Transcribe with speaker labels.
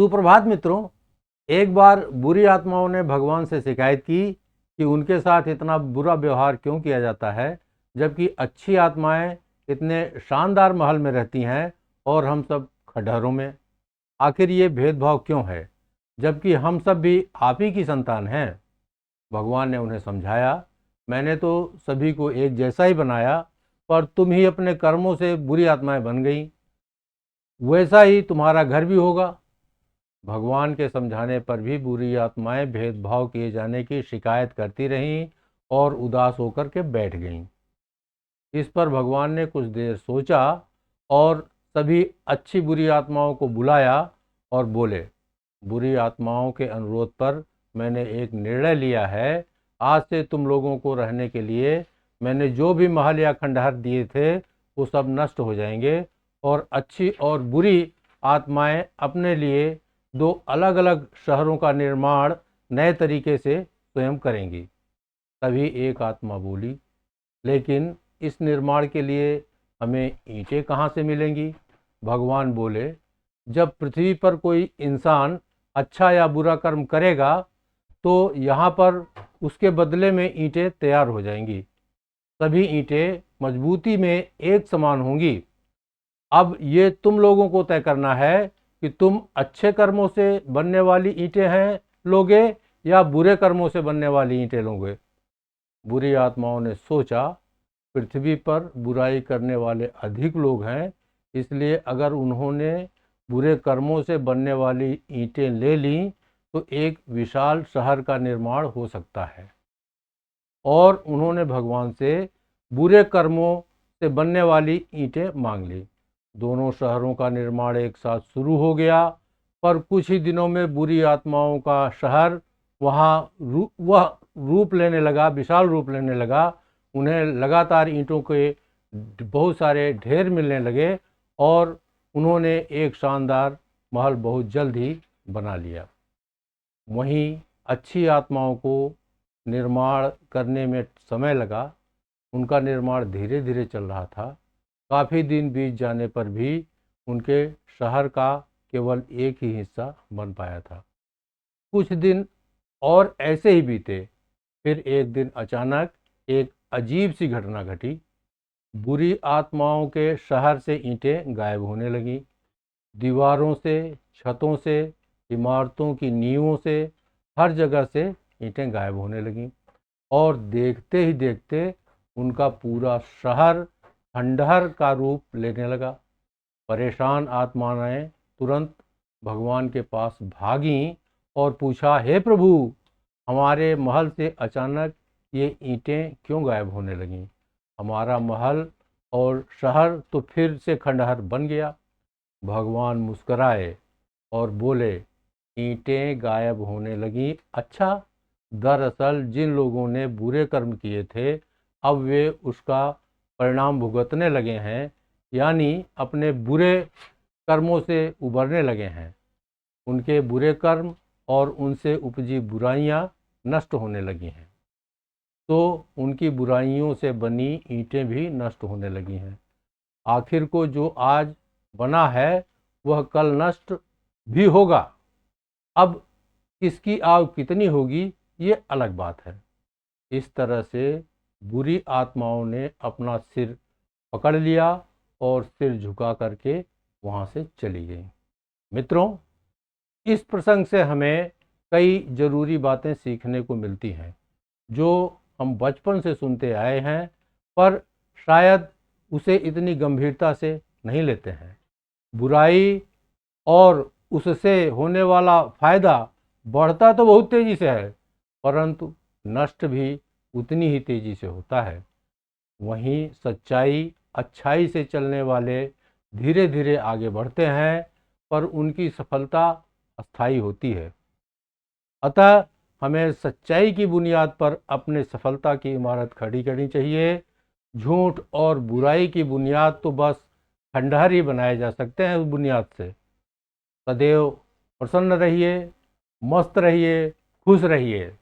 Speaker 1: सुप्रभात मित्रों। एक बार बुरी आत्माओं ने भगवान से शिकायत की कि उनके साथ इतना बुरा व्यवहार क्यों किया जाता है, जबकि अच्छी आत्माएं इतने शानदार महल में रहती हैं और हम सब खंडहरों में। आखिर ये भेदभाव क्यों है, जबकि हम सब भी आप ही की संतान हैं। भगवान ने उन्हें समझाया, मैंने तो सभी को एक जैसा ही बनाया, पर तुम ही अपने कर्मों से बुरी आत्माएं बन गई। वैसा ही तुम्हारा घर भी होगा। भगवान के समझाने पर भी बुरी आत्माएं भेदभाव किए जाने की शिकायत करती रहीं और उदास होकर के बैठ गईं। इस पर भगवान ने कुछ देर सोचा और सभी अच्छी बुरी आत्माओं को बुलाया और बोले, बुरी आत्माओं के अनुरोध पर मैंने एक निर्णय लिया है। आज से तुम लोगों को रहने के लिए मैंने जो भी महल या खंडहर दिए थे वो सब नष्ट हो जाएंगे और अच्छी और बुरी आत्माएं अपने लिए दो अलग अलग शहरों का निर्माण नए तरीके से स्वयं करेंगी। तभी एक आत्मा बोली, लेकिन इस निर्माण के लिए हमें ईंटें कहाँ से मिलेंगी? भगवान बोले, जब पृथ्वी पर कोई इंसान अच्छा या बुरा कर्म करेगा तो यहाँ पर उसके बदले में ईंटें तैयार हो जाएंगी। सभी ईंटें मजबूती में एक समान होंगी। अब ये तुम लोगों को तय करना है कि तुम अच्छे कर्मों से बनने वाली ईंटें हैं लोगे या बुरे कर्मों से बनने वाली ईंटें लोगे। बुरी आत्माओं ने सोचा, पृथ्वी पर बुराई करने वाले अधिक लोग हैं, इसलिए अगर उन्होंने बुरे कर्मों से बनने वाली ईंटें ले लीं तो एक विशाल शहर का निर्माण हो सकता है। और उन्होंने भगवान से बुरे कर्मों से बनने वाली ईंटें मांग ली। दोनों शहरों का निर्माण एक साथ शुरू हो गया, पर कुछ ही दिनों में बुरी आत्माओं का शहर वह रूप लेने लगा, विशाल रूप लेने लगा। उन्हें लगातार ईंटों के बहुत सारे ढेर मिलने लगे और उन्होंने एक शानदार महल बहुत जल्द ही बना लिया। वहीं अच्छी आत्माओं को निर्माण करने में समय लगा। उनका निर्माण धीरे धीरे चल रहा था। काफ़ी दिन बीत जाने पर भी उनके शहर का केवल एक ही हिस्सा बन पाया था। कुछ दिन और ऐसे ही बीते। फिर एक दिन अचानक एक अजीब सी घटना घटी। बुरी आत्माओं के शहर से ईंटें गायब होने लगीं। दीवारों से, छतों से, इमारतों की नींवों से, हर जगह से ईंटें गायब होने लगीं और देखते ही देखते उनका पूरा शहर खंडहर का रूप लेने लगा। परेशान आत्माएं तुरंत भगवान के पास भागीं और पूछा, हे प्रभु, हमारे महल से अचानक ये ईंटें क्यों गायब होने लगीं? हमारा महल और शहर तो फिर से खंडहर बन गया। भगवान मुस्कराए और बोले, ईंटें गायब होने लगी। अच्छा, दरअसल जिन लोगों ने बुरे कर्म किए थे अब वे उसका परिणाम भुगतने लगे हैं, यानी अपने बुरे कर्मों से उबरने लगे हैं। उनके बुरे कर्म और उनसे उपजी बुराइयां नष्ट होने लगी हैं, तो उनकी बुराइयों से बनी ईंटें भी नष्ट होने लगी हैं। आखिर को जो आज बना है वह कल नष्ट भी होगा। अब इसकी आग कितनी होगी ये अलग बात है। इस तरह से बुरी आत्माओं ने अपना सिर पकड़ लिया और सिर झुका करके वहाँ से चली गई। मित्रों, इस प्रसंग से हमें कई ज़रूरी बातें सीखने को मिलती हैं जो हम बचपन से सुनते आए हैं, पर शायद उसे इतनी गंभीरता से नहीं लेते हैं। बुराई और उससे होने वाला फायदा बढ़ता तो बहुत तेजी से है, परंतु नष्ट भी उतनी ही तेजी से होता है। वहीं सच्चाई, अच्छाई से चलने वाले धीरे धीरे आगे बढ़ते हैं, पर उनकी सफलता अस्थायी होती है। अतः हमें सच्चाई की बुनियाद पर अपने सफलता की इमारत खड़ी करनी चाहिए। झूठ और बुराई की बुनियाद तो बस खंडहर ही बनाए जा सकते हैं। उस बुनियाद से सदैव प्रसन्न रहिए, मस्त रहिए, खुश रहिए।